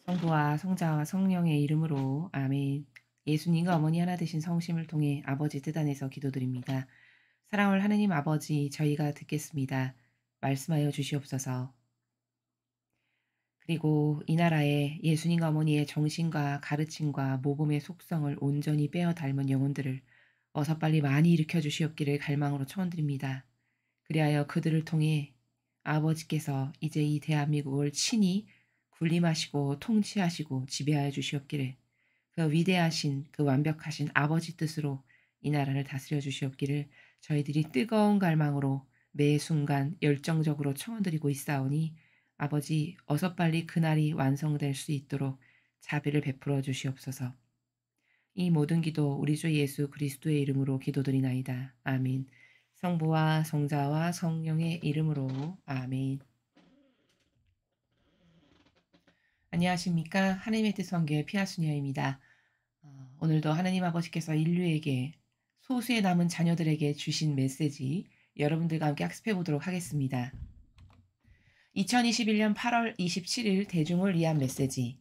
성부와 성자와 성령의 이름으로 아멘. 예수님과 어머니 하나 되신 성심을 통해 아버지 뜻 안에서 기도드립니다. 사랑을 하느님 아버지, 저희가 듣겠습니다. 말씀하여 주시옵소서. 그리고 이 나라에 예수님과 어머니의 정신과 가르침과 모범의 속성을 온전히 빼어 닮은 영혼들을 어서 빨리 많이 일으켜 주시옵기를 갈망으로 청원드립니다. 그리하여 그들을 통해 아버지께서 이제 이 대한민국을 친히 군림하시고 통치하시고 지배하여 주시옵기를, 그 위대하신 그 완벽하신 아버지 뜻으로 이 나라를 다스려 주시옵기를 저희들이 뜨거운 갈망으로 매 순간 열정적으로 청원드리고 있사오니 아버지 어서 빨리 그날이 완성될 수 있도록 자비를 베풀어 주시옵소서. 이 모든 기도 우리 주 예수 그리스도의 이름으로 기도드리나이다. 아멘. 성부와 성자와 성령의 이름으로 아멘. 안녕하십니까? 하나님의 뜻 성교의 피아수녀입니다. 오늘도 하나님 아버지께서 인류에게 소수의 남은 자녀들에게 주신 메시지 여러분들과 함께 학습해 보도록 하겠습니다. 2021년 8월 27일 대중을 위한 메시지.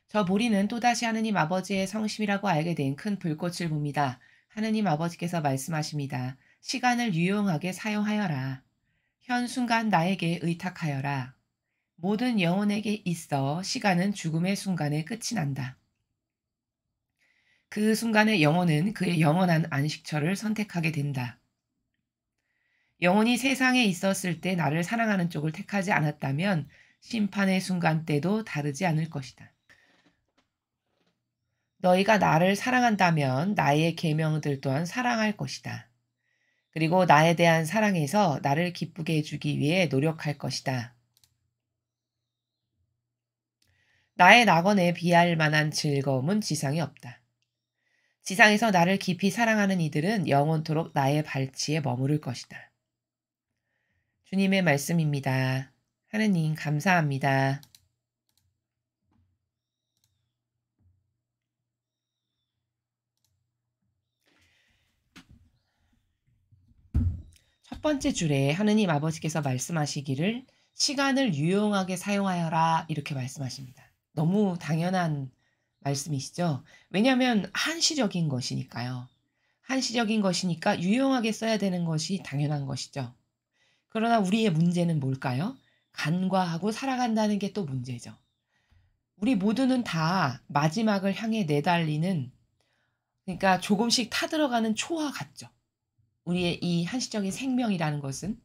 저 보리는 또다시 하느님 아버지의 성심이라고 알게 된 큰 불꽃을 봅니다. 하느님 아버지께서 말씀하십니다. 시간을 유용하게 사용하여라. 현 순간 나에게 의탁하여라. 모든 영혼에게 있어 시간은 죽음의 순간에 끝이 난다. 그 순간에 영혼은 그의 영원한 안식처를 선택하게 된다. 영혼이 세상에 있었을 때 나를 사랑하는 쪽을 택하지 않았다면 심판의 순간 때도 다르지 않을 것이다. 너희가 나를 사랑한다면 나의 계명들 또한 사랑할 것이다. 그리고 나에 대한 사랑에서 나를 기쁘게 해주기 위해 노력할 것이다. 나의 낙원에 비할 만한 즐거움은 지상에 없다. 지상에서 나를 깊이 사랑하는 이들은 영원토록 나의 발치에 머무를 것이다. 주님의 말씀입니다. 하느님 감사합니다. 첫 번째 줄에 하느님 아버지께서 말씀하시기를 시간을 유용하게 사용하여라 이렇게 말씀하십니다. 너무 당연한 말씀이시죠? 왜냐하면 한시적인 것이니까요. 한시적인 것이니까 유용하게 써야 되는 것이 당연한 것이죠. 그러나 우리의 문제는 뭘까요? 간과하고 살아간다는 게 또 문제죠. 우리 모두는 다 마지막을 향해 내달리는, 그러니까 조금씩 타들어가는 초와 같죠. 우리의 이 한시적인 생명이라는 것은.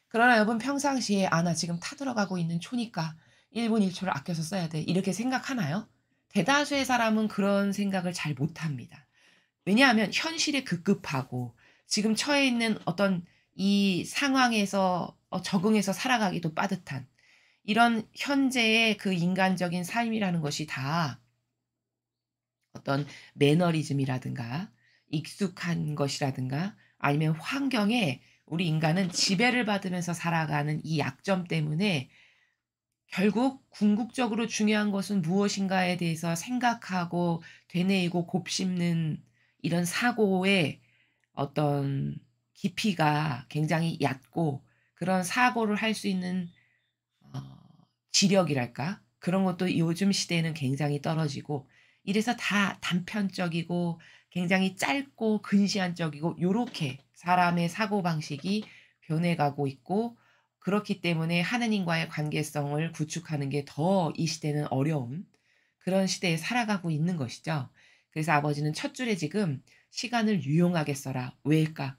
그러나 여러분 평상시에 '아 나 지금 타들어가고 있는 초니까 1분 1 초를 아껴서 써야 돼.' 이렇게 생각하나요? 대다수의 사람은 그런 생각을 잘 못합니다. 왜냐하면 현실에 급급하고 지금 처해 있는 어떤 이 상황에서 적응해서 살아가기도 빠듯한 이런 현재의 그 인간적인 삶이라는 것이 다 어떤 매너리즘이라든가 익숙한 것이라든가 아니면 환경에 우리 인간은 지배를 받으면서 살아가는 이 약점 때문에 결국 궁극적으로 중요한 것은 무엇인가에 대해서 생각하고 되뇌이고 곱씹는 이런 사고의 어떤 깊이가 굉장히 얕고, 그런 사고를 할 수 있는 어 지력이랄까? 그런 것도 요즘 시대에는 굉장히 떨어지고, 이래서 다 단편적이고 굉장히 짧고 근시안적이고 요렇게 사람의 사고방식이 변해가고 있고, 그렇기 때문에 하느님과의 관계성을 구축하는 게 더 이 시대는 어려운 그런 시대에 살아가고 있는 것이죠. 그래서 아버지는 첫 줄에 지금 "시간을 유용하게 써라." 왜일까?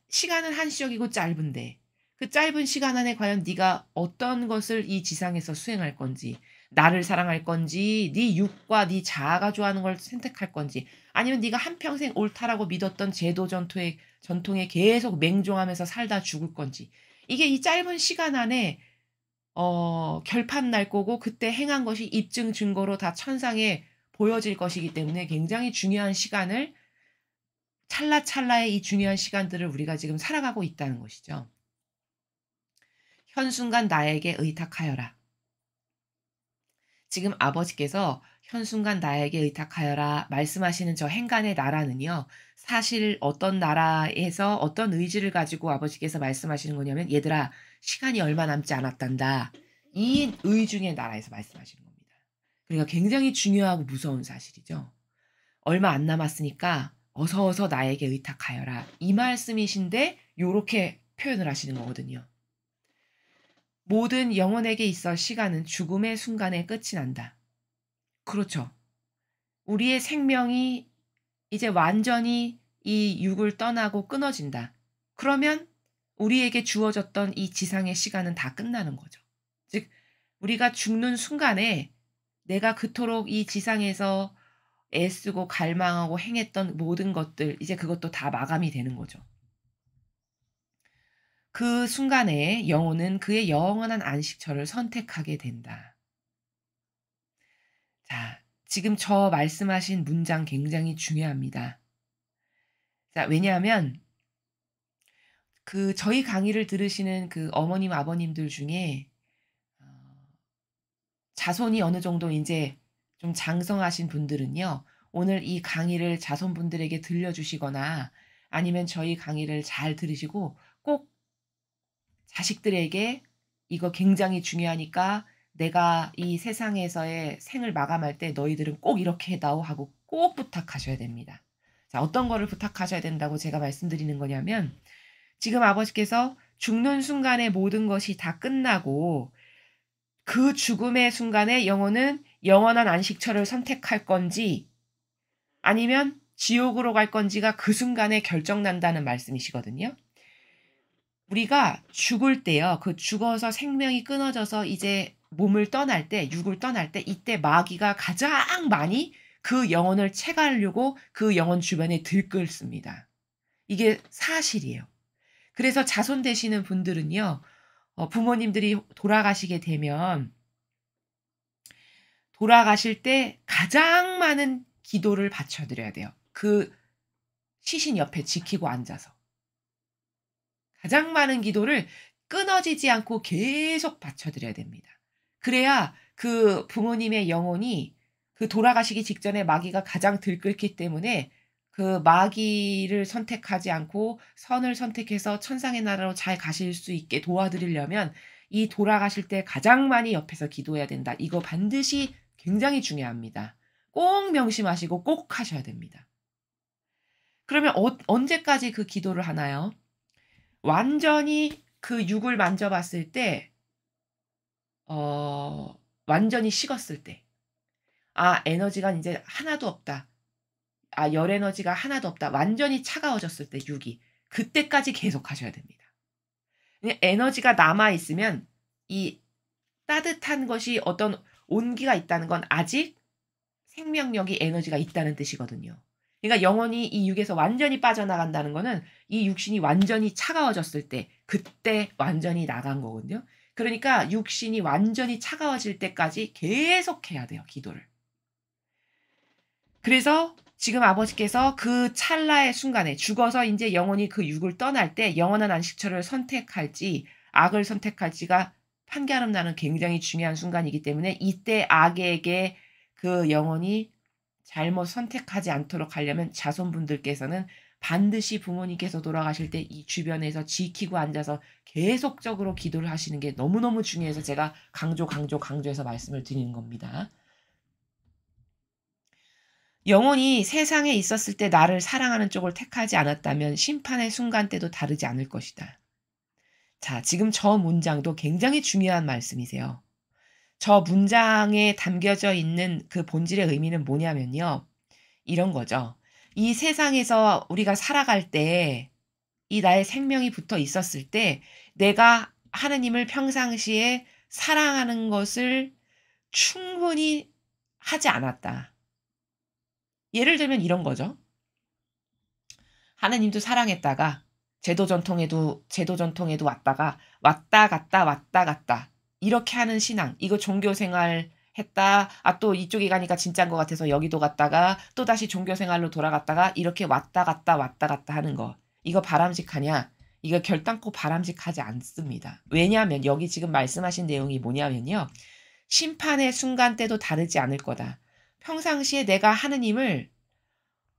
시간은 한시적이고 짧은데 그 짧은 시간 안에 과연 네가 어떤 것을 이 지상에서 수행할 건지, 나를 사랑할 건지, 네 육과 네 자아가 좋아하는 걸 선택할 건지, 아니면 네가 한평생 옳다라고 믿었던 제도 전통에 계속 맹종하면서 살다 죽을 건지, 이게 이 짧은 시간 안에 결판 날 거고, 그때 행한 것이 입증 증거로 다 천상에 보여질 것이기 때문에 굉장히 중요한 시간을, 찰나찰나의 이 중요한 시간들을 우리가 지금 살아가고 있다는 것이죠. 현순간 나에게 의탁하여라. 지금 아버지께서 현순간 나에게 의탁하여라 말씀하시는 저 행간의 나라는요, 사실 어떤 나라에서 어떤 의지를 가지고 아버지께서 말씀하시는 거냐면, 얘들아, 시간이 얼마 남지 않았단다. 이 의중의 나라에서 말씀하시는 겁니다. 그러니까 굉장히 중요하고 무서운 사실이죠. 얼마 안 남았으니까 어서 어서 나에게 의탁하여라. 이 말씀이신데 요렇게 표현을 하시는 거거든요. 모든 영혼에게 있어 시간은 죽음의 순간에 끝이 난다. 그렇죠. 우리의 생명이 이제 완전히 이 육을 떠나고 끊어진다. 그러면 우리에게 주어졌던 이 지상의 시간은 다 끝나는 거죠. 즉 우리가 죽는 순간에 내가 그토록 이 지상에서 애쓰고 갈망하고 행했던 모든 것들 이제 그것도 다 마감이 되는 거죠. 그 순간에 영혼은 그의 영원한 안식처를 선택하게 된다. 자, 지금 저 말씀하신 문장 굉장히 중요합니다. 자, 왜냐하면 저희 강의를 들으시는 그 어머님, 아버님들 중에 어 자손이 어느 정도 인제 좀 장성하신 분들은요. 오늘 이 강의를 자손분들에게 들려주시거나 아니면 저희 강의를 잘 들으시고 꼭 자식들에게 "이거 굉장히 중요하니까 내가 이 세상에서의 생을 마감할 때 너희들은 꼭 이렇게 해 다오." 하고 꼭 부탁하셔야 됩니다. 자, 어떤 거를 부탁하셔야 된다고 제가 말씀드리는 거냐면 지금 아버지께서 죽는 순간에 모든 것이 다 끝나고 그 죽음의 순간에 영혼은 영원한 안식처를 선택할 건지 아니면 지옥으로 갈 건지가 그 순간에 결정난다는 말씀이시거든요. 우리가 죽을 때요. 그 죽어서 생명이 끊어져서 이제 몸을 떠날 때 육을 떠날 때 이때 마귀가 가장 많이 그 영혼을 채가려고 그 영혼 주변에 들끓습니다. 이게 사실이에요. 그래서 자손 되시는 분들은요. 부모님들이 돌아가시게 되면 돌아가실 때 가장 많은 기도를 바쳐 드려야 돼요. 그 시신 옆에 지키고 앉아서. 가장 많은 기도를 끊어지지 않고 계속 바쳐 드려야 됩니다. 그래야 그 부모님의 영혼이 그 돌아가시기 직전에 마귀가 가장 들끓기 때문에 그 마귀를 선택하지 않고 선을 선택해서 천상의 나라로 잘 가실 수 있게 도와드리려면 이 돌아가실 때 가장 많이 옆에서 기도해야 된다. 이거 반드시 굉장히 중요합니다. 꼭 명심하시고 꼭 하셔야 됩니다. 그러면 언제까지 그 기도를 하나요? 완전히 그 육을 만져봤을 때 완전히 식었을 때. '아 에너지가 인제 하나도 없다. 아 열 에너지가 하나도 없다.' 완전히 차가워졌을 때 육이. 그때까지 계속하셔야 됩니다. 이 에너지가 남아 있으면 이 따뜻한 것이 어떤 온기가 있다는 건 아직 생명력이 에너지가 있다는 뜻이거든요. 그러니까 영혼이 이 육에서 완전히 빠져나간다는 거는 이 육신이 완전히 차가워졌을 때 그때 완전히 나간 거거든요. 그러니까 육신이 완전히 차가워질 때까지 계속해야 돼요, 기도를. 그래서 지금 아버지께서 그 찰나의 순간에 죽어서 인제 영혼이 그 육을 떠날 때 영원한 안식처를 선택할지 악을 선택할지가 판가름 나는 굉장히 중요한 순간이기 때문에 이때 악에게 그 영혼이 잘못 선택하지 않도록 하려면 자손분들께서는 반드시 부모님께서 돌아가실 때 이 주변에서 지키고 앉아서 계속적으로 기도를 하시는 게 너무너무 중요해서 제가 강조해서 말씀을 드리는 겁니다. 영혼이 세상에 있었을 때 나를 사랑하는 쪽을 택하지 않았다면 심판의 순간 때도 다르지 않을 것이다. 자, 지금 저 문장도 굉장히 중요한 말씀이세요. 저 문장에 담겨져 있는 그 본질의 의미는 뭐냐면요. 이런 거죠. 이 세상에서 우리가 살아갈 때 이 나의 생명이 붙어 있었을 때 내가 하느님을 평상시에 사랑하는 것을 충분히 하지 않았다. 예를 들면 이런 거죠. 하느님도 사랑했다가 제도 전통에도 왔다가 왔다 갔다 왔다 갔다 이렇게 하는 신앙. 이거 종교 생활 했다. 아 또 이쪽에 가니까 진짠 것 같아서 여기도 갔다가 또다시 종교 생활로 돌아갔다가 이렇게 왔다 갔다 왔다 갔다 하는 거. 이거 바람직하냐? 이거 결단코 바람직하지 않습니다. 왜냐하면 여기 지금 말씀하신 내용이 뭐냐면요. 심판의 순간 때도 다르지 않을 거다. 평상시에 내가 하느님을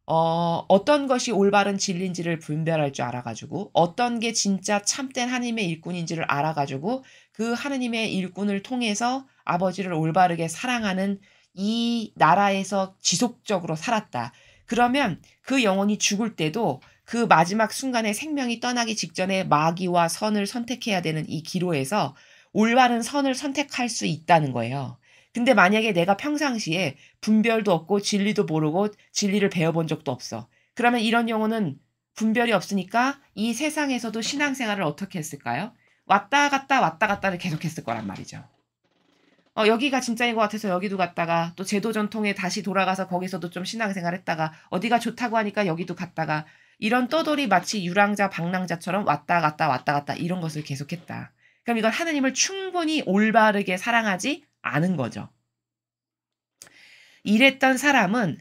어떤 것이 올바른 진리인지를 분별할 줄 알아 가지고 어떤 게 진짜 참된 하나님의 일꾼인지를 알아 가지고 그 하느님의 일꾼을 통해서 아버지를 올바르게 사랑하는 이 나라에서 지속적으로 살았다. 그러면 그 영혼이 죽을 때도 그 마지막 순간에 생명이 떠나기 직전에 마귀와 선을 선택해야 되는 이 기로에서 올바른 선을 선택할 수 있다는 거예요. 근데 만약에 내가 평상시에 분별도 없고 진리도 모르고 진리를 배워본 적도 없어. 그러면 이런 영혼은 분별이 없으니까 이 세상에서도 신앙생활을 어떻게 했을까요? 왔다 갔다 왔다 갔다를 계속했을 거란 말이죠. 여기가 진짜인 것 같아서 여기도 갔다가 또 제도 전통에 다시 돌아가서 거기서도 좀 신앙생활 했다가 어디가 좋다고 하니까 여기도 갔다가 이런 떠돌이 마치 유랑자 방랑자처럼 왔다 갔다 왔다 갔다 이런 것을 계속했다. 그럼 이건 하느님을 충분히 올바르게 사랑하지 않은 거죠. 이랬던 사람은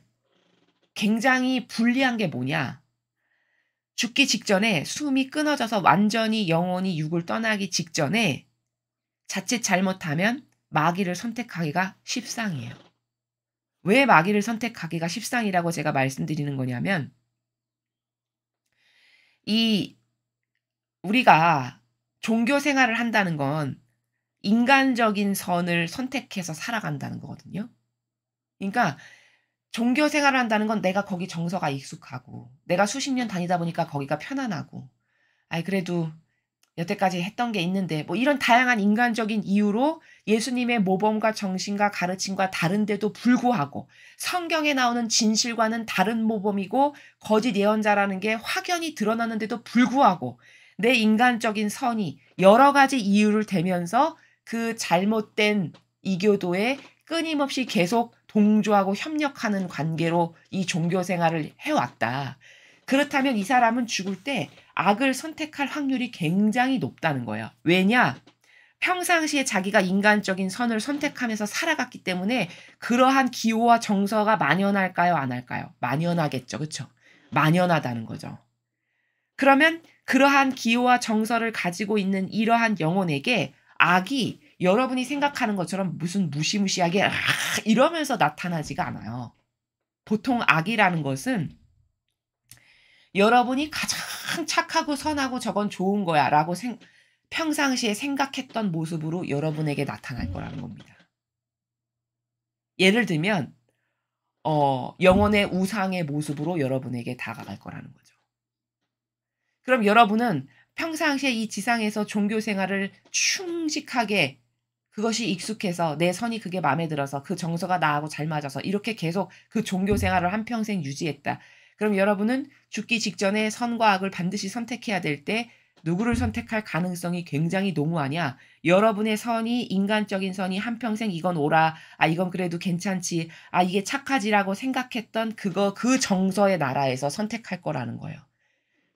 굉장히 불리한 게 뭐냐. 죽기 직전에 숨이 끊어져서 완전히 영혼이 육을 떠나기 직전에 자칫 잘못하면 마귀를 선택하기가 십상이에요. 왜 마귀를 선택하기가 십상이라고 제가 말씀드리는 거냐면 이 우리가 종교 생활을 한다는 건 인간적인 선을 선택해서 살아간다는 거거든요. 그러니까 종교 생활을 한다는 건 내가 거기 정서가 익숙하고 내가 수십 년 다니다 보니까 거기가 편안하고 아이 그래도 여태까지 했던 게 있는데 뭐 이런 다양한 인간적인 이유로 예수님의 모범과 정신과 가르침과 다른데도 불구하고 성경에 나오는 진실과는 다른 모범이고 거짓 예언자라는 게 확연히 드러나는데도 불구하고 내 인간적인 선이 여러 가지 이유를 대면서 그 잘못된 이교도에 끊임없이 계속 동조하고 협력하는 관계로 이 종교 생활을 해왔다. 그렇다면 이 사람은 죽을 때 악을 선택할 확률이 굉장히 높다는 거예요. 왜냐? 평상시에 자기가 인간적인 선을 선택하면서 살아갔기 때문에 그러한 기호와 정서가 만연할까요? 안 할까요? 만연하겠죠. 그렇죠? 만연하다는 거죠. 그러면 그러한 기호와 정서를 가지고 있는 이러한 영혼에게 악이 여러분이 생각하는 것처럼 무슨 무시무시하게 이러면서 나타나지가 않아요. 보통 악이라는 것은 여러분이 가장 착하고 선하고 저건 좋은 거야 라고 평상시에 생각했던 모습으로 여러분에게 나타날 거라는 겁니다. 예를 들면 영혼의 우상의 모습으로 여러분에게 다가갈 거라는 거죠. 그럼 여러분은 평상시에 이 지상에서 종교 생활을 충직하게 그것이 익숙해서 내 선이 그게 마음에 들어서 그 정서가 나하고 잘 맞아서 이렇게 계속 그 종교 생활을 한평생 유지했다. 그럼 여러분은 죽기 직전에 선과 악을 반드시 선택해야 될 때 누구를 선택할 가능성이 굉장히 농후하냐. 여러분의 선이 인간적인 선이 한평생 이건 옳아. 아 이건 그래도 괜찮지. 아 이게 착하지라고 생각했던 그 정서의 나라에서 선택할 거라는 거예요.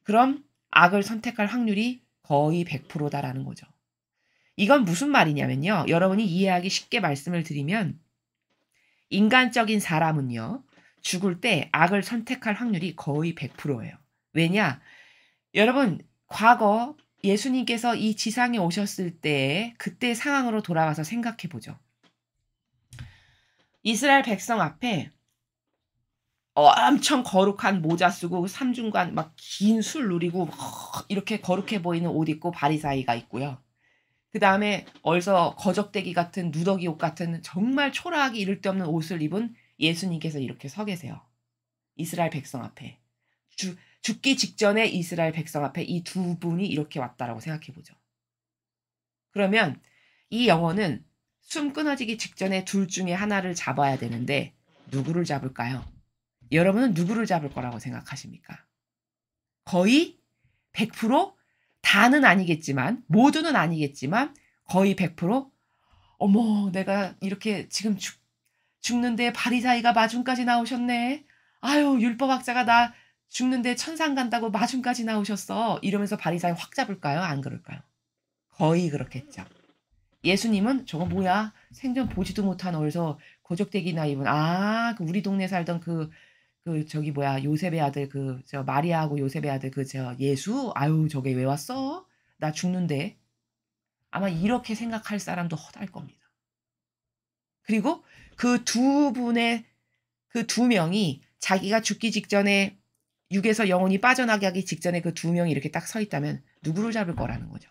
그럼 악을 선택할 확률이 거의 100%다라는 거죠. 이건 무슨 말이냐면요. 여러분이 이해하기 쉽게 말씀을 드리면 인간적인 사람은요. 죽을 때 악을 선택할 확률이 거의 100%예요. 왜냐? 여러분 과거 예수님께서 이 지상에 오셨을 때 그때 상황으로 돌아가서 생각해 보죠. 이스라엘 백성 앞에 엄청 거룩한 모자 쓰고 삼중간 막 긴 술 누리고 이렇게 거룩해 보이는 옷 입고 바리사이가 있고요. 그다음에 어디서 거적대기 같은 누더기 옷 같은 정말 초라하기 이를 데 없는 옷을 입은 예수님께서 이렇게 서 계세요. 이스라엘 백성 앞에. 죽기 직전에 이스라엘 백성 앞에 이 두 분이 이렇게 왔다라고 생각해 보죠. 그러면 이 영혼은 숨 끊어지기 직전에 둘 중에 하나를 잡아야 되는데 누구를 잡을까요? 여러분은 누구를 잡을 거라고 생각하십니까? 거의 100% 다는 아니겠지만 모두는 아니겠지만 거의 100% 어머 내가 이렇게 지금 죽는데 바리사이가 마중까지 나오셨네. 아유 율법학자가 나 죽는데 천상 간다고 마중까지 나오셨어. 이러면서 바리사이 확 잡을까요? 안 그럴까요? 거의 그렇겠죠. 예수님은 저거 뭐야? 생전 보지도 못한 어디서 거적대기나 입은 그 우리 동네 살던 저기 뭐야 요셉의 아들 저 마리아하고 요셉의 아들 저 예수? 아유 저게 왜 왔어? 나 죽는데. 아마 이렇게 생각할 사람도 허다할 겁니다. 그리고 그 두 분의 그 두 명이 자기가 죽기 직전에 육에서 영혼이 빠져나게 하기 직전에 그 두 명이 이렇게 딱 서 있다면 누구를 잡을 거라는 거죠.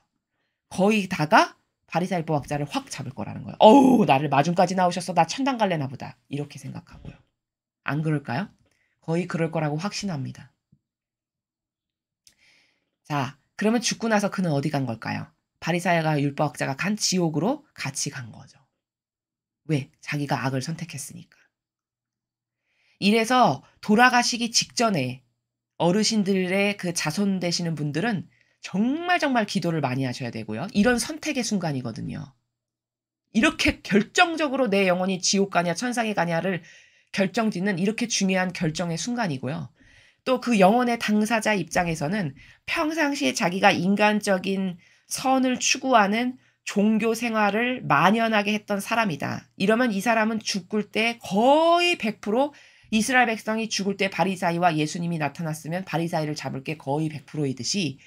거의 다가 바리사율법 학자를 확 잡을 거라는 거예요. 어우, 나를 마중까지 나오셨어. 나 천당 갈래나 보다. 이렇게 생각하고요. 안 그럴까요? 거의 그럴 거라고 확신합니다. 자, 그러면 죽고 나서 그는 어디 간 걸까요? 바리사이가 율법학자가 간 지옥으로 같이 간 거죠. 왜? 자기가 악을 선택했으니까. 이래서 돌아가시기 직전에 어르신들의 그 자손 되시는 분들은 정말 정말 기도를 많이 하셔야 되고요. 이런 선택의 순간이거든요. 이렇게 결정적으로 내 영혼이 지옥 가냐 천상에 가냐를 결정짓는 이렇게 중요한 결정의 순간이고요. 또 그 영혼의 당사자 입장에서는 평상시에 자기가 인간적인 선을 추구하는 종교 생활을 만연하게 했던 사람이다. 이러면 이 사람은 죽을 때 거의 100% 이스라엘 백성이 죽을 때 바리사이와 예수님이 나타났으면 바리사이를 잡을 게 거의 100%이듯이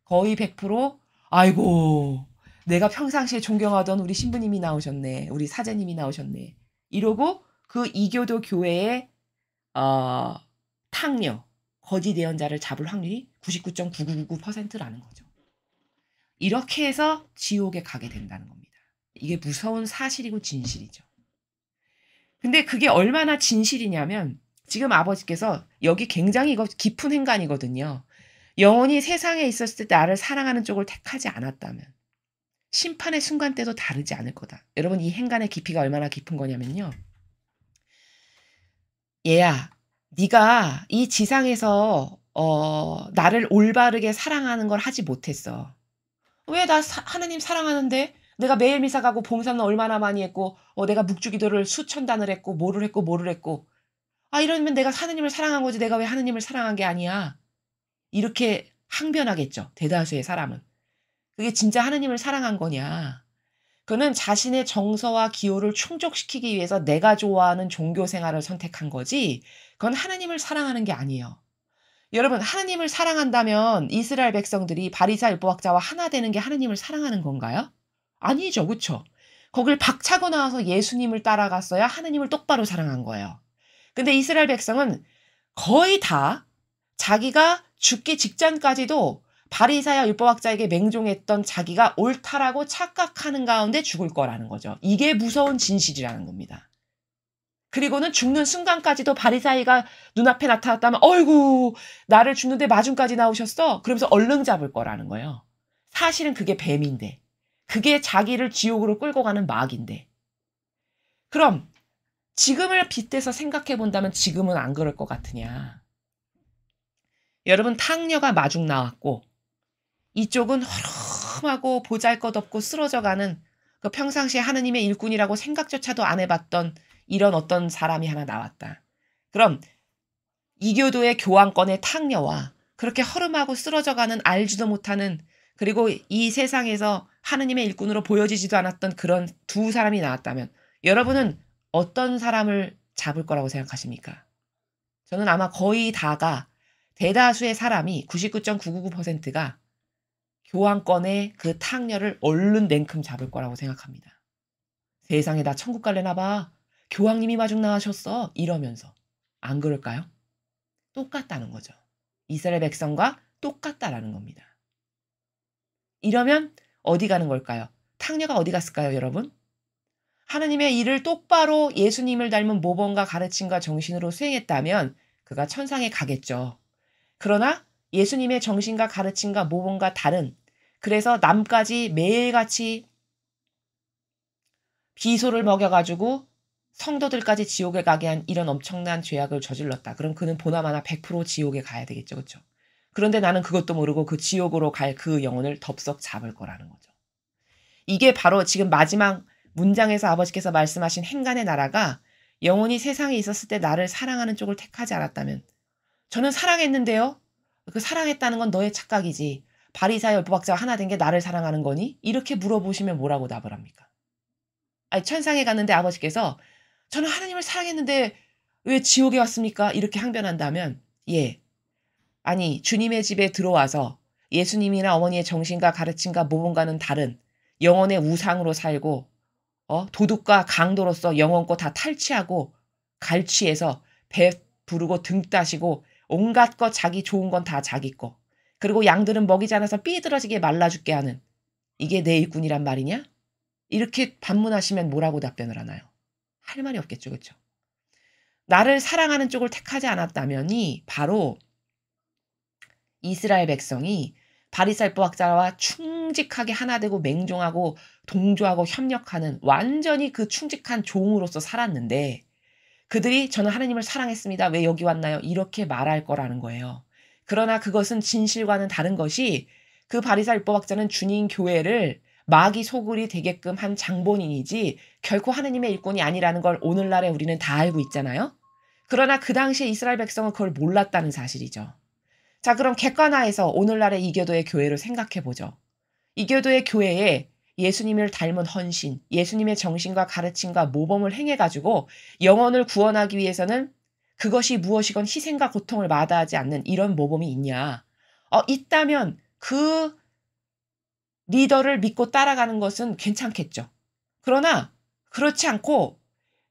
거의 100% 아이고 내가 평상시에 존경하던 우리 신부님이 나오셨네. 우리 사제님이 나오셨네. 이러고 그 이교도 교회의 탕녀, 거짓 예언자를 잡을 확률이 99.9999%라는 거죠. 이렇게 해서 지옥에 가게 된다는 겁니다. 이게 무서운 사실이고 진실이죠. 근데 그게 얼마나 진실이냐면 지금 아버지께서 여기 굉장히 이거 깊은 행간이거든요. 영혼이 세상에 있었을 때 나를 사랑하는 쪽을 택하지 않았다면 심판의 순간 때도 다르지 않을 거다. 여러분 이 행간의 깊이가 얼마나 깊은 거냐면요. 얘야, 네가 이 지상에서 나를 올바르게 사랑하는 걸 하지 못했어. 왜 나 하나님 사랑하는데 내가 매일 미사 가고 봉사는 얼마나 많이 했고 내가 묵주기도를 수천 단을 했고 뭐를 했고 이러면 내가 하나님을 사랑한 거지 내가 왜 하나님을 사랑한 게 아니야. 이렇게 항변하겠죠. 대다수의 사람은. 그게 진짜 하나님을 사랑한 거냐. 그는 자신의 정서와 기호를 충족시키기 위해서 내가 좋아하는 종교 생활을 선택한 거지 그건 하나님을 사랑하는 게 아니에요. 여러분 하나님을 사랑한다면 이스라엘 백성들이 바리사 율법학자와 하나 되는 게 하나님을 사랑하는 건가요? 아니죠. 그렇죠? 거길 박차고 나와서 예수님을 따라갔어야 하나님을 똑바로 사랑한 거예요. 근데 이스라엘 백성은 거의 다 자기가 죽기 직전까지도 바리사야 율법학자에게 맹종했던 자기가 옳다라고 착각하는 가운데 죽을 거라는 거죠. 이게 무서운 진실이라는 겁니다. 그리고는 죽는 순간까지도 바리사이가 눈앞에 나타났다면 어이구 나를 죽는데 마중까지 나오셨어? 그러면서 얼른 잡을 거라는 거예요. 사실은 그게 뱀인데 그게 자기를 지옥으로 끌고 가는 마귀인데 그럼 지금을 빗대서 생각해 본다면 지금은 안 그럴 것 같으냐. 여러분 탕녀가 마중 나왔고 이쪽은 허름하고 보잘것없고 쓰러져가는 그 평상시에 하느님의 일꾼이라고 생각조차도 안 해봤던 이런 어떤 사람이 하나 나왔다. 그럼 이교도의 교황권의 탕녀와 그렇게 허름하고 쓰러져가는 알지도 못하는 그리고 이 세상에서 하느님의 일꾼으로 보여지지도 않았던 그런 두 사람이 나왔다면 여러분은 어떤 사람을 잡을 거라고 생각하십니까? 저는 아마 거의 다가 대다수의 사람이 99.999%가 교황권의 그 탕녀를 얼른 냉큼 잡을 거라고 생각합니다. 세상에 나 천국 갈래나 봐. 교황님이 마중 나가셨어. 이러면서. 안 그럴까요? 똑같다는 거죠. 이스라엘 백성과 똑같다라는 겁니다. 이러면 어디 가는 걸까요? 탕녀가 어디 갔을까요, 여러분? 하느님의 일을 똑바로 예수님을 닮은 모범과 가르침과 정신으로 수행했다면 그가 천상에 가겠죠. 그러나 예수님의 정신과 가르침과 모범과 다른 그래서 남까지 매일같이 비소를 먹여가지고 성도들까지 지옥에 가게 한 이런 엄청난 죄악을 저질렀다. 그럼 그는 보나마나 100% 지옥에 가야 되겠죠. 그렇죠? 그런데 나는 그것도 모르고 그 지옥으로 갈 그 영혼을 덥석 잡을 거라는 거죠. 이게 바로 지금 마지막 문장에서 아버지께서 말씀하신 행간의 나라가 영혼이 세상에 있었을 때 나를 사랑하는 쪽을 택하지 않았다면 저는 사랑했는데요. 그 사랑했다는 건 너의 착각이지. 바리사의 율법학자와 하나 된 게 나를 사랑하는 거니? 이렇게 물어보시면 뭐라고 답을 합니까? 아니 천상에 갔는데 아버지께서 저는 하나님을 사랑했는데 왜 지옥에 왔습니까? 이렇게 항변한다면 예. 아니 주님의 집에 들어와서 예수님이나 어머니의 정신과 가르침과 모범과는 다른 영혼의 우상으로 살고 도둑과 강도로서 영혼고 다 탈취하고 갈취해서 부르고 등 따시고 온갖 것 자기 좋은 건 다 자기 거. 그리고 양들은 먹이지 않아서 삐뚤어지게 말라 죽게 하는 이게 내 일꾼이란 말이냐? 이렇게 반문하시면 뭐라고 답변을 하나요? 할 말이 없겠죠. 그렇죠? 나를 사랑하는 쪽을 택하지 않았다면이 바로 이스라엘 백성이 바리살포학자와 충직하게 하나 되고 맹종하고 동조하고 협력하는 완전히 그 충직한 종으로서 살았는데 그들이 저는 하나님을 사랑했습니다. 왜 여기 왔나요? 이렇게 말할 거라는 거예요. 그러나 그것은 진실과는 다른 것이 그 바리사율법학자는 주님 교회를 마귀 소굴이 되게끔 한 장본인이지 결코 하나님의 일꾼이 아니라는 걸 오늘날에 우리는 다 알고 있잖아요. 그러나 그 당시에 이스라엘 백성은 그걸 몰랐다는 사실이죠. 자, 그럼 객관화해서 오늘날의 이교도의 교회를 생각해 보죠. 이교도의 교회에 예수님을 닮은 헌신, 예수님의 정신과 가르침과 모범을 행해가지고 영혼을 구원하기 위해서는 그것이 무엇이건 희생과 고통을 마다하지 않는 이런 모범이 있냐. 있다면 그 리더를 믿고 따라가는 것은 괜찮겠죠. 그러나 그렇지 않고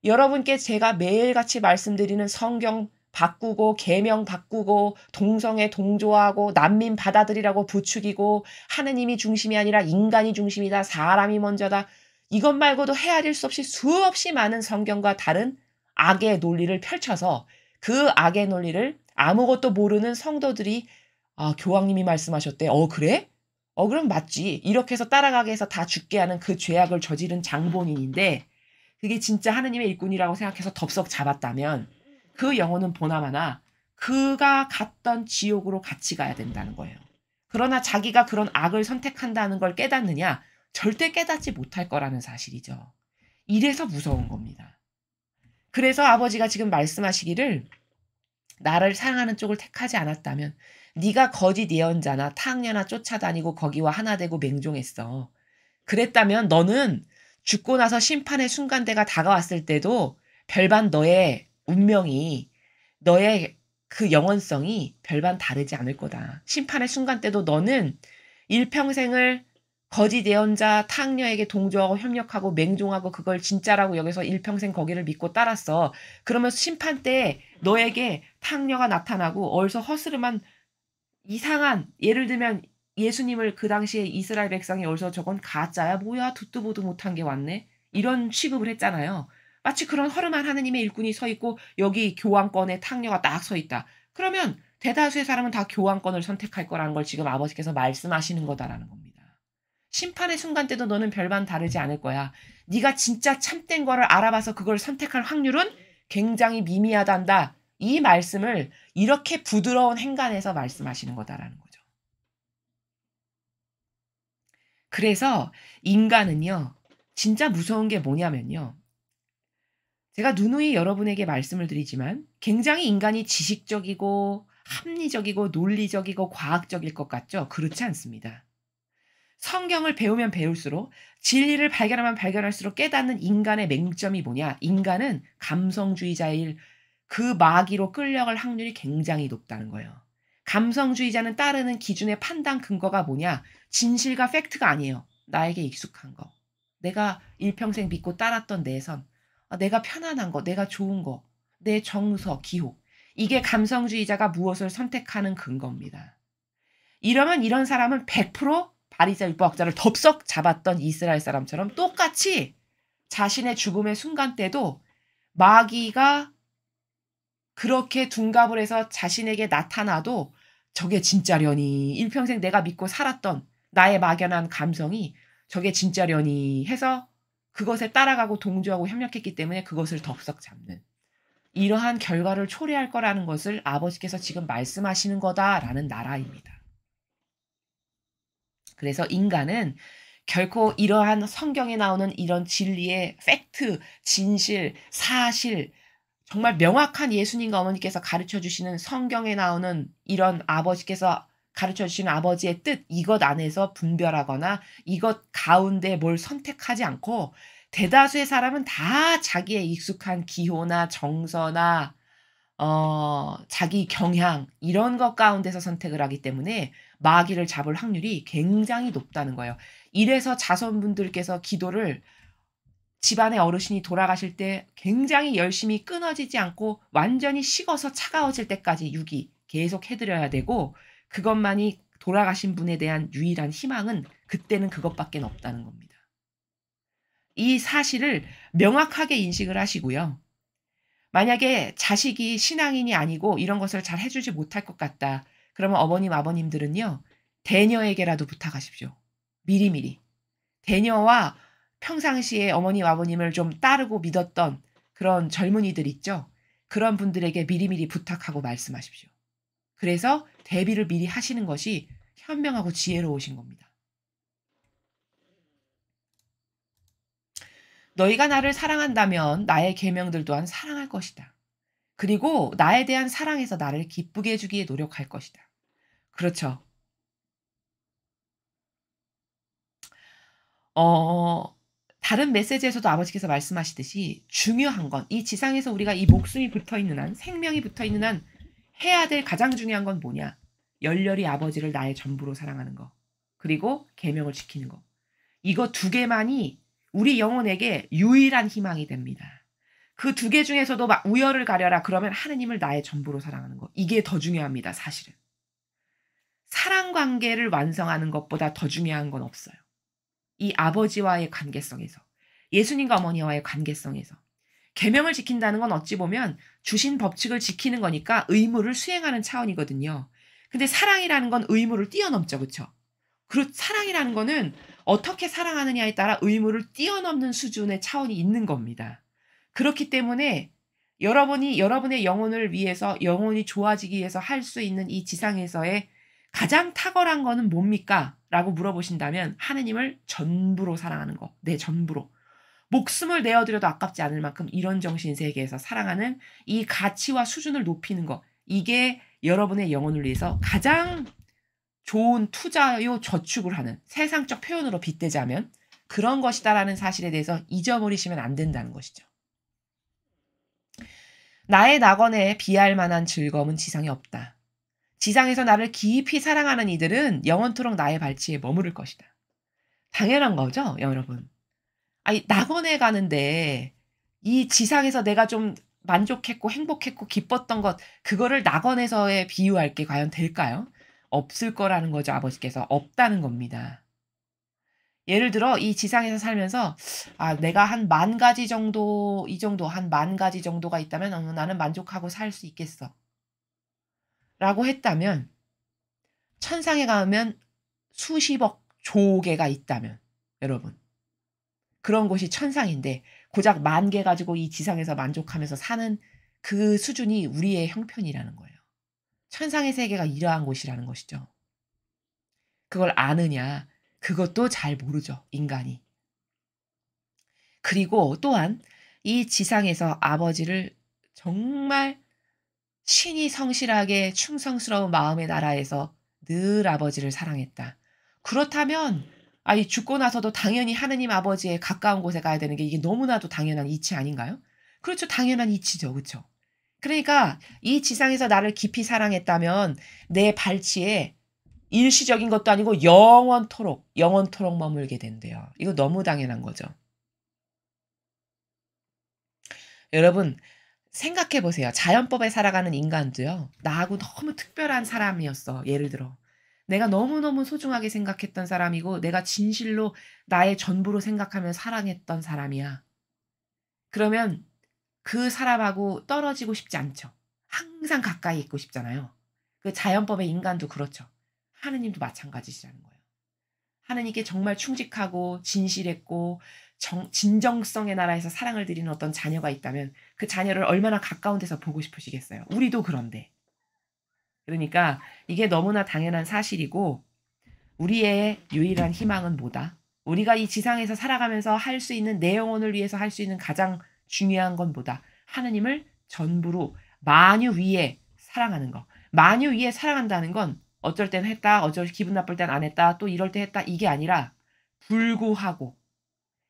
여러분께 제가 매일같이 말씀드리는 성경 바꾸고 계명 바꾸고 동성애 동조하고 난민 받아들이라고 부추기고 하느님이 중심이 아니라 인간이 중심이다. 사람이 먼저다. 이것 말고도 헤아릴 수 없이 수없이 많은 성경과 다른 악의 논리를 펼쳐서 그 악의 논리를 아무것도 모르는 성도들이 교황님이 말씀하셨대. 그래? 그럼 맞지. 이렇게 해서 따라가게 해서 다 죽게 하는 그 죄악을 저지른 장본인인데 그게 진짜 하느님의 일꾼이라고 생각해서 덥석 잡았다면 그 영혼은 보나마나 그가 갔던 지옥으로 같이 가야 된다는 거예요. 그러나 자기가 그런 악을 선택한다는 걸 깨닫느냐? 절대 깨닫지 못할 거라는 사실이죠. 이래서 무서운 겁니다. 그래서 아버지가 지금 말씀하시기를 나를 사랑하는 쪽을 택하지 않았다면 네가 거짓 예언자나 탕녀나 쫓아다니고 거기와 하나 되고 맹종했어. 그랬다면 너는 죽고 나서 심판의 순간대가 다가왔을 때도 별반 너의 운명이 너의 그 영원성이 별반 다르지 않을 거다. 심판의 순간 때도 너는 일평생을 거짓 예언자 탕녀에게 동조하고 협력하고 맹종하고 그걸 진짜라고 여기서 일평생 거기를 믿고 따랐어. 그러면서 심판 때 너에게 탕녀가 나타나고 어디서 허스름한 이상한 예를 들면 예수님을 그 당시에 이스라엘 백성이 어디서 저건 가짜야 뭐야 듣도 보도 못한 게 왔네 이런 취급을 했잖아요. 마치 그런 허름한 하느님의 일꾼이 서 있고 여기 교황권에 탕녀가 딱 서 있다. 그러면 대다수의 사람은 다 교황권을 선택할 거라는 걸 지금 아버지께서 말씀하시는 거다라는 겁니다. 심판의 순간 때도 너는 별반 다르지 않을 거야. 네가 진짜 참된 거를 알아봐서 그걸 선택할 확률은 굉장히 미미하단다. 이 말씀을 이렇게 부드러운 행간에서 말씀하시는 거다라는 거죠. 그래서 인간은요. 진짜 무서운 게 뭐냐면요. 제가 누누이 여러분에게 말씀을 드리지만 굉장히 인간이 지식적이고 합리적이고 논리적이고 과학적일 것 같죠? 그렇지 않습니다. 성경을 배우면 배울수록 진리를 발견하면 발견할수록 깨닫는 인간의 맹점이 뭐냐? 인간은 감성주의자일 그 마귀로 끌려갈 확률이 굉장히 높다는 거예요. 감성주의자는 따르는 기준의 판단 근거가 뭐냐? 진실과 팩트가 아니에요. 나에게 익숙한 거. 내가 일평생 믿고 따랐던 내선. 내가 편안한 거, 내가 좋은 거, 내 정서, 기호. 이게 감성주의자가 무엇을 선택하는 근거입니다. 이러면 이런 사람은 100% 바리새인 율법학자를 덥석 잡았던 이스라엘 사람처럼 똑같이 자신의 죽음의 순간 때도 마귀가 그렇게 둔갑을 해서 자신에게 나타나도 저게 진짜려니 일평생 내가 믿고 살았던 나의 막연한 감성이 저게 진짜려니 해서 그것에 따라가고 동조하고 협력했기 때문에 그것을 덥석 잡는 이러한 결과를 초래할 거라는 것을 아버지께서 지금 말씀하시는 거다라는 나라입니다. 그래서 인간은 결코 이러한 성경에 나오는 이런 진리의 팩트, 진실, 사실 정말 명확한 예수님과 어머니께서 가르쳐 주시는 성경에 나오는 이런 아버지께서 가르쳐 주시는 아버지의 뜻 이것 안에서 분별하거나 이것 가운데 뭘 선택하지 않고 대다수의 사람은 다 자기의 익숙한 기호나 정서나 자기 경향 이런 것 가운데서 선택을 하기 때문에 마귀를 잡을 확률이 굉장히 높다는 거예요. 이래서 자손분들께서 기도를 집안의 어르신이 돌아가실 때 굉장히 열심히 끊어지지 않고 완전히 식어서 차가워질 때까지 유기 계속 해드려야 되고, 그것만이 돌아가신 분에 대한 유일한 희망은 그때는 그것밖에 없다는 겁니다. 이 사실을 명확하게 인식을 하시고요. 만약에 자식이 신앙인이 아니고 이런 것을 잘 해주지 못할 것 같다, 그러면 어머님, 아버님들은요, 대녀에게라도 부탁하십시오. 미리미리. 대녀와 평상시에 어머님, 아버님을 좀 따르고 믿었던 그런 젊은이들 있죠? 그런 분들에게 미리미리 부탁하고 말씀하십시오. 그래서 대비를 미리 하시는 것이 현명하고 지혜로우신 겁니다. 너희가 나를 사랑한다면 나의 계명들 또한 사랑할 것이다. 그리고 나에 대한 사랑에서 나를 기쁘게 해주기에 노력할 것이다. 그렇죠. 어 다른 메시지에서도 아버지께서 말씀하시듯이 중요한 건, 이 지상에서 우리가 이 목숨이 붙어있는 한, 생명이 붙어있는 한 해야 될 가장 중요한 건 뭐냐? 열렬히 아버지를 나의 전부로 사랑하는 거. 그리고 계명을 지키는 거. 이거 두 개만이 우리 영혼에게 유일한 희망이 됩니다. 그 두 개 중에서도 막 우열을 가려라 그러면 하느님을 나의 전부로 사랑하는 거. 이게 더 중요합니다, 사실은. 사랑 관계를 완성하는 것보다 더 중요한 건 없어요. 이 아버지와의 관계성에서, 예수님과 어머니와의 관계성에서. 계명을 지킨다는 건 어찌 보면 주신 법칙을 지키는 거니까 의무를 수행하는 차원이거든요. 근데 사랑이라는 건 의무를 뛰어넘죠. 그렇죠? 사랑이라는 거는 어떻게 사랑하느냐에 따라 의무를 뛰어넘는 수준의 차원이 있는 겁니다. 그렇기 때문에 여러분이 여러분의 영혼을 위해서, 영혼이 좋아지기 위해서 할 수 있는 이 지상에서의 가장 탁월한 거는 뭡니까? 라고 물어보신다면 하느님을 전부로 사랑하는 거. 내 전부로. 목숨을 내어드려도 아깝지 않을 만큼 이런 정신 세계에서 사랑하는 이 가치와 수준을 높이는 거. 이게 여러분의 영혼을 위해서 가장 좋은 투자요 저축을 하는, 세상적 표현으로 빗대자면 그런 것이다라는 사실에 대해서 잊어버리시면 안 된다는 것이죠. 나의 낙원에 비할 만한 즐거움은 지상에 없다. 지상에서 나를 깊이 사랑하는 이들은 영원토록 나의 발치에 머무를 것이다. 당연한 거죠, 여러분. 아니, 낙원에 가는데 이 지상에서 내가 좀 만족했고 행복했고 기뻤던 것, 그거를 낙원에서의 비유할 게 과연 될까요? 없을 거라는 거죠. 아버지께서 없다는 겁니다. 예를 들어 이 지상에서 살면서 내가 한 10,000가지 정도, 이 정도 한 10,000가지 정도가 있다면 나는 만족하고 살 수 있겠어 라고 했다면, 천상에 가면 수십억 조개가 있다면, 여러분, 그런 곳이 천상인데 고작 10,000개 가지고 이 지상에서 만족하면서 사는 그 수준이 우리의 형편이라는 거예요. 천상의 세계가 이러한 곳이라는 것이죠. 그걸 아느냐? 그것도 잘 모르죠, 인간이. 그리고 또한 이 지상에서 아버지를 정말 신이 성실하게 충성스러운 마음의 나라에서 늘 아버지를 사랑했다. 그렇다면 죽고 나서도 당연히 하느님 아버지의 가까운 곳에 가야 되는 게 이게 너무나도 당연한 이치 아닌가요? 그렇죠. 당연한 이치죠. 그렇죠. 그러니까 이 지상에서 나를 깊이 사랑했다면 내 발치에 일시적인 것도 아니고 영원토록 머물게 된대요. 이거 너무 당연한 거죠. 여러분 생각해 보세요. 자연법에 살아가는 인간도요, 나하고 너무 특별한 사람이었어. 예를 들어 내가 너무너무 소중하게 생각했던 사람이고 내가 진실로 나의 전부로 생각하며 사랑했던 사람이야. 그러면 그 사람하고 떨어지고 싶지 않죠. 항상 가까이 있고 싶잖아요. 그 자연법의 인간도 그렇죠. 하느님도 마찬가지시라는 거예요. 하느님께 정말 충직하고 진실했고 진정성의 나라에서 사랑을 드리는 어떤 자녀가 있다면 그 자녀를 얼마나 가까운 데서 보고 싶으시겠어요. 우리도 그런데. 그러니까 이게 너무나 당연한 사실이고, 우리의 유일한 희망은 뭐다? 우리가 이 지상에서 살아가면서 할 수 있는, 내 영혼을 위해서 할 수 있는 가장 중요한 건 뭐다? 하느님을 전부로 만유 위에 사랑하는 거. 만유 위에 사랑한다는 건 어쩔 땐 했다, 어쩔 기분 나쁠 땐 안 했다, 또 이럴 때 했다, 이게 아니라 불구하고.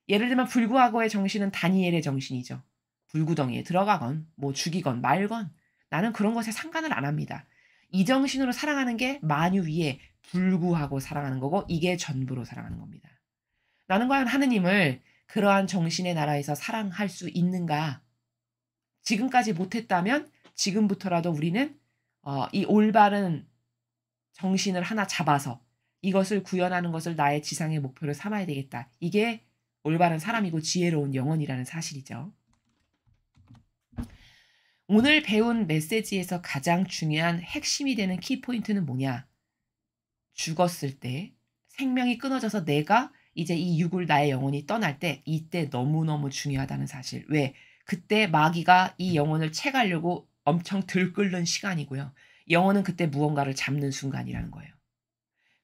예를 들면 불구하고의 정신은 다니엘의 정신이죠. 불구덩이에 들어가건 뭐 죽이건 말건 나는 그런 것에 상관을 안 합니다. 이 정신으로 사랑하는 게 만유 위에 불구하고 사랑하는 거고, 이게 전부로 사랑하는 겁니다. 나는 과연 하느님을 그러한 정신의 나라에서 사랑할 수 있는가? 지금까지 못했다면 지금부터라도 우리는 이 올바른 정신을 하나 잡아서 이것을 구현하는 것을 나의 지상의 목표로 삼아야 되겠다. 이게 올바른 사람이고 지혜로운 영혼이라는 사실이죠. 오늘 배운 메시지에서 가장 중요한 핵심이 되는 키포인트는 뭐냐? 죽었을 때 생명이 끊어져서 내가 이제 이 육을 나의 영혼이 떠날 때 이때 너무너무 중요하다는 사실. 왜? 그때 마귀가 이 영혼을 채가려고 엄청 들끓는 시간이고요. 영혼은 그때 무언가를 잡는 순간이라는 거예요.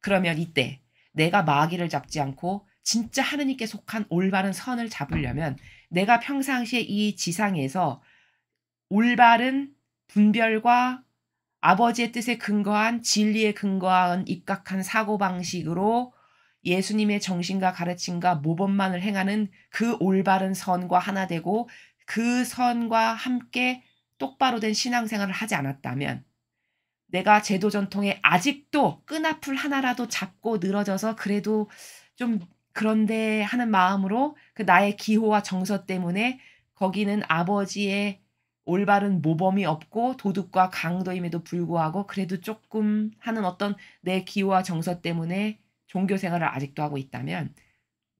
그러면 이때 내가 마귀를 잡지 않고 진짜 하느님께 속한 올바른 선을 잡으려면 내가 평상시에 이 지상에서 올바른 분별과 아버지의 뜻에 근거한 진리에 근거한 입각한 사고방식으로 예수님의 정신과 가르침과 모범만을 행하는 그 올바른 선과 하나 되고 그 선과 함께 똑바로 된 신앙생활을 하지 않았다면 내가 제도 전통에 아직도 끈앞을 하나라도 잡고 늘어져서 그래도 좀 그런데 하는 마음으로 그 나의 기호와 정서 때문에 거기는 아버지의 올바른 모범이 없고 도덕과 강도임에도 불구하고 그래도 조금 하는 어떤 내 기호와 정서 때문에 종교 생활을 아직도 하고 있다면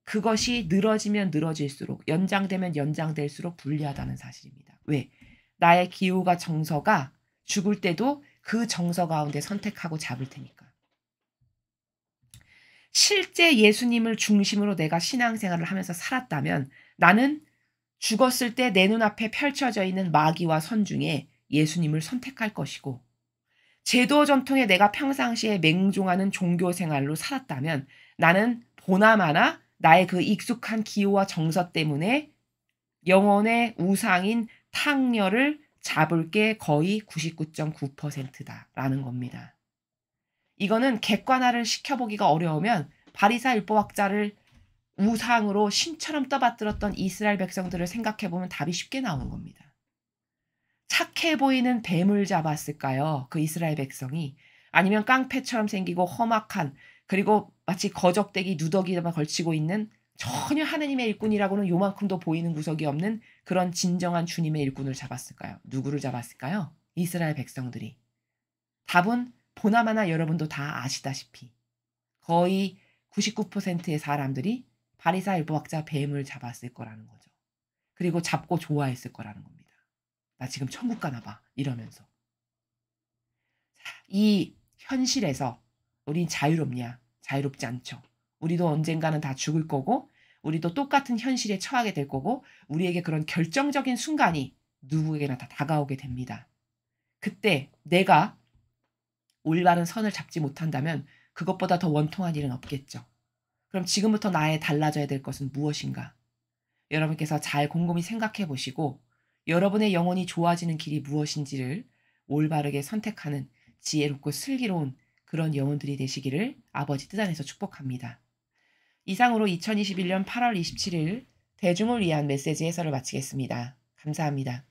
그것이 늘어지면 늘어질수록 연장되면 연장될수록 불리하다는 사실입니다. 왜? 나의 기호가 정서가 죽을 때도 그 정서 가운데 선택하고 잡을 테니까. 실제 예수님을 중심으로 내가 신앙생활을 하면서 살았다면 나는 죽었을 때 내 눈앞에 펼쳐져 있는 마귀와 선 중에 예수님을 선택할 것이고 제도 전통에 내가 평상시에 맹종하는 종교 생활로 살았다면 나는 보나마나 나의 그 익숙한 기호와 정서 때문에 영혼의 우상인 탕녀를 잡을 게 거의 99.9%다라는 겁니다. 이거는 객관화를 시켜보기가 어려우면 바리사 율법학자를 우상으로 신처럼 떠받들었던 이스라엘 백성들을 생각해보면 답이 쉽게 나오는 겁니다. 착해 보이는 뱀을 잡았을까요? 그 이스라엘 백성이. 아니면 깡패처럼 생기고 험악한 그리고 마치 거적대기 누더기에만 걸치고 있는 전혀 하느님의 일꾼이라고는 요만큼도 보이는 구석이 없는 그런 진정한 주님의 일꾼을 잡았을까요? 누구를 잡았을까요? 이스라엘 백성들이. 답은 보나마나 여러분도 다 아시다시피 거의 99%의 사람들이 바리사 율법학자 뱀을 잡았을 거라는 거죠. 그리고 잡고 좋아했을 거라는 겁니다. 나 지금 천국 가나 봐 이러면서. 이 현실에서 우린 자유롭냐? 자유롭지 않죠. 우리도 언젠가는 다 죽을 거고 우리도 똑같은 현실에 처하게 될 거고 우리에게 그런 결정적인 순간이 누구에게나 다 다가오게 됩니다. 그때 내가 올바른 선을 잡지 못한다면 그것보다 더 원통한 일은 없겠죠. 그럼 지금부터 나의 달라져야 될 것은 무엇인가? 여러분께서 잘 곰곰이 생각해 보시고 여러분의 영혼이 좋아지는 길이 무엇인지를 올바르게 선택하는 지혜롭고 슬기로운 그런 영혼들이 되시기를 아버지 뜻 안에서 축복합니다. 이상으로 2021년 8월 27일 대중을 위한 메시지 해설을 마치겠습니다. 감사합니다.